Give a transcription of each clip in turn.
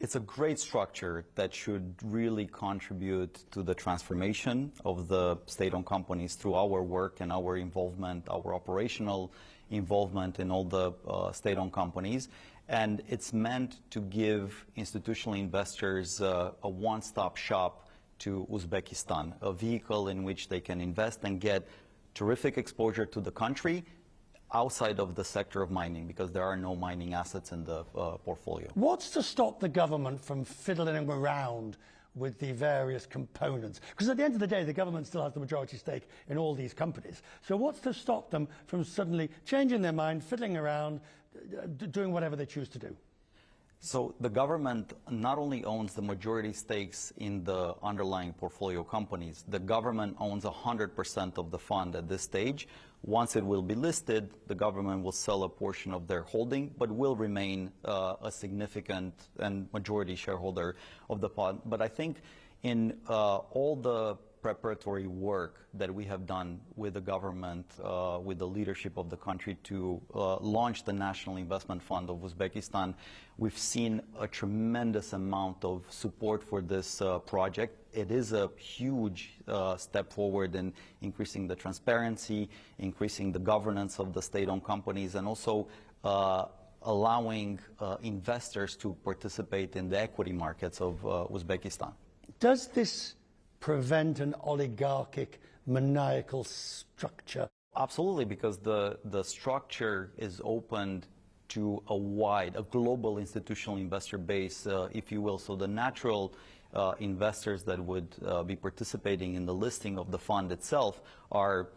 It's a great structure that should really contribute to the transformation of the state-owned companies through our work and our involvement, our operational involvement in all the state-owned companies. And it's meant to give institutional investors a one-stop shop to Uzbekistan, a vehicle in which they can invest and get terrific exposure to the country outside of the sector of mining, because there are no mining assets in the portfolio. What's to stop the government from fiddling around with the various components? Because at the end of the day, the government still has the majority stake in all these companies. So what's to stop them from suddenly changing their mind, fiddling around, doing whatever they choose to do? So the government not only owns the majority stakes in the underlying portfolio companies, the government owns 100% of the fund at this stage. Once it will be listed, the government will sell a portion of their holding, but will remain a significant and majority shareholder of the fund. But I think in all the preparatory work that we have done with the government, with the leadership of the country to launch the National Investment Fund of Uzbekistan, we've seen a tremendous amount of support for this project. It is a huge step forward in increasing the transparency, increasing the governance of the state-owned companies, and also allowing investors to participate in the equity markets of Uzbekistan. Does this prevent an oligarchic, maniacal structure? Absolutely, because the structure is opened to a global institutional investor base, if you will. So the natural investors that would be participating in the listing of the fund itself are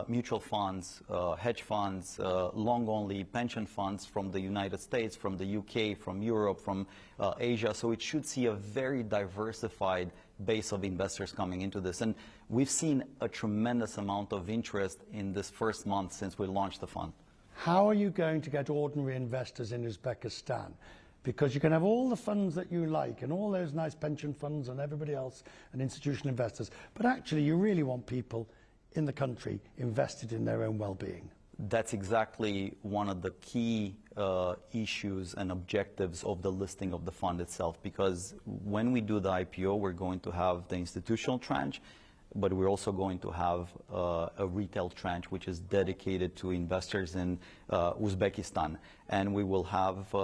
mutual funds, hedge funds, long-only pension funds from the United States, from the UK, from Europe, from Asia. So it should see a very diversified base of investors coming into this. And we've seen a tremendous amount of interest in this first month since we launched the fund. How are you going to get ordinary investors in Uzbekistan? Because you can have all the funds that you like and all those nice pension funds and everybody else and institutional investors, but actually you really want people in the country invested in their own well-being. That's exactly one of the key issues and objectives of the listing of the fund itself, because when we do the IPO, we're going to have the institutional tranche, but we're also going to have a retail tranche which is dedicated to investors in Uzbekistan. And we will have,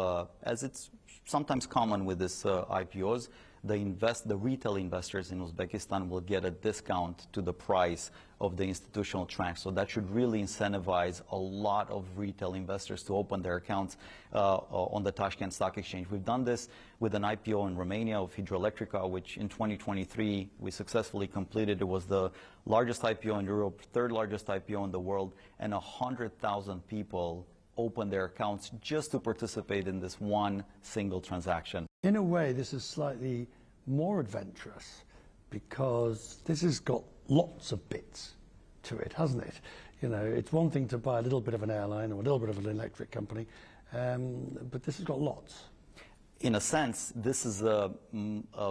as it's sometimes common with these IPOs, the retail investors in Uzbekistan will get a discount to the price of the institutional tranche. So that should really incentivize a lot of retail investors to open their accounts on the Tashkent Stock Exchange. We've done this with an IPO in Romania of Hidroelectrica, which in 2023 we successfully completed. It was the largest IPO in Europe, third largest IPO in the world, and 100,000 people open their accounts just to participate in this one single transaction. In a way, this is slightly more adventurous because this has got lots of bits to it, hasn't it? You know, it's one thing to buy a little bit of an airline or a little bit of an electric company, but this has got lots. In a sense, this is a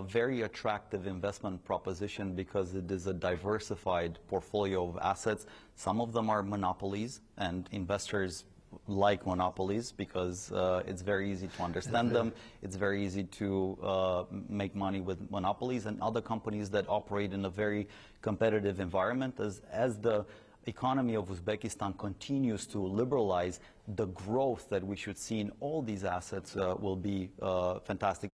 very attractive investment proposition because it is a diversified portfolio of assets. Some of them are monopolies, and investors like monopolies because it's very easy to understand them. It's very easy to make money with monopolies, and other companies that operate in a very competitive environment. As the economy of Uzbekistan continues to liberalize, the growth that we should see in all these assets will be fantastic.